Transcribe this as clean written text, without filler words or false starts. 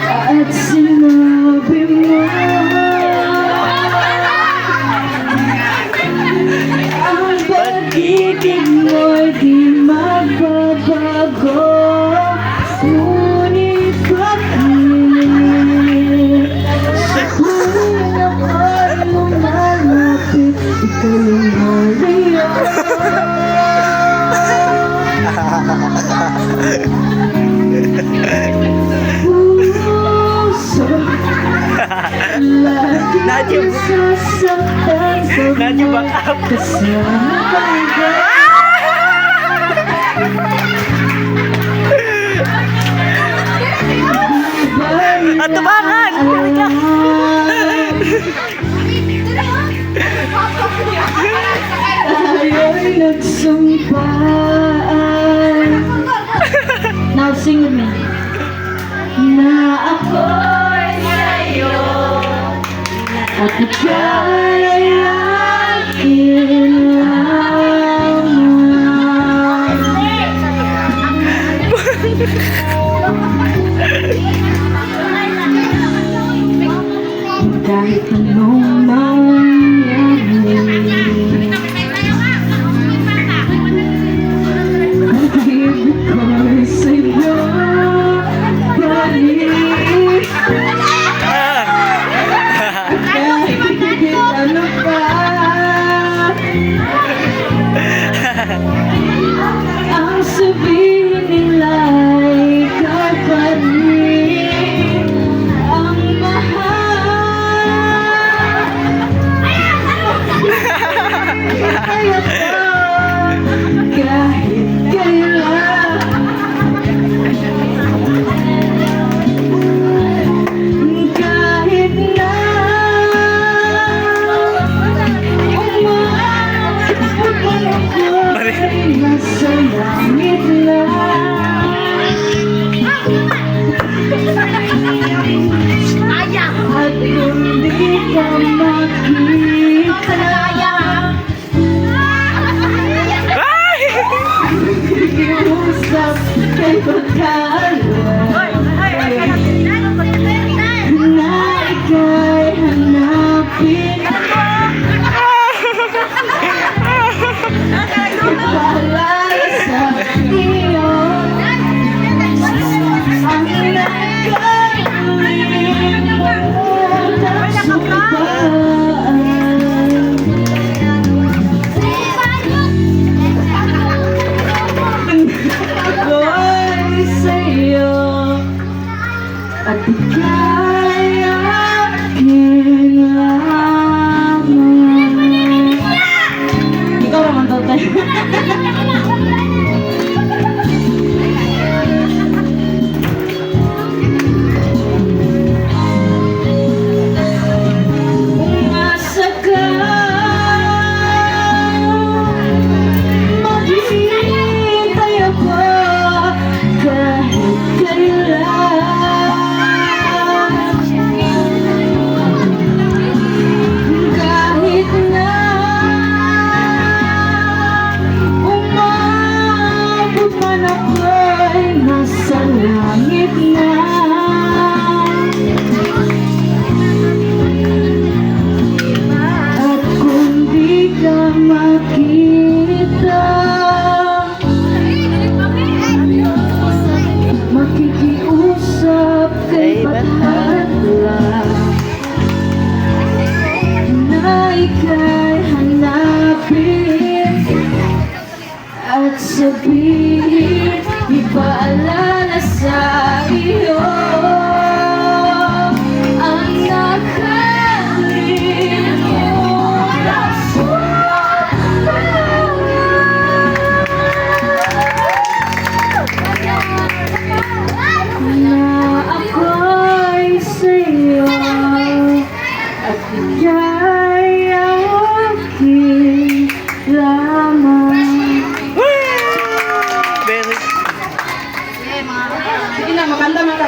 At sinabi mo ang pag-ibig mo'y di magbabago. Ngunit bakit sa tuwing ako'y lumalapit, ikaw lumalayo? Nadyo back up. At tumakan! Tayo'y nagsumpaan. Now sing with me. Na ako'y sa'yo at ika'y akin lamang. Kahit anong mangyari, ang ibig ko'y sa'yo balik. Kahit ano pa ang sabihin nila'y ikaw pa rin ang mahal. Kaya kahit kailan, kahit na umabot ako'y nasa langit lang. At kung di ka makita, iusap kay pagkaalam na ika'y hanapin. Ipaalala sa iyo ang nagkakaroon mo ng sumpaan. Ako'y sa'yo at ika'y akin lamang. Ikaw naman daw tayo. Umasa ka, maghihintay ako kahit kailan. Kahit na umabot man ako'y nasa langit na. At kung di ka makita, makikiusap kay Bathala na ika'y hanapin at sabihin, ipaalala sa iyo ang nakalimutan na ako'y sa'yo at ikaw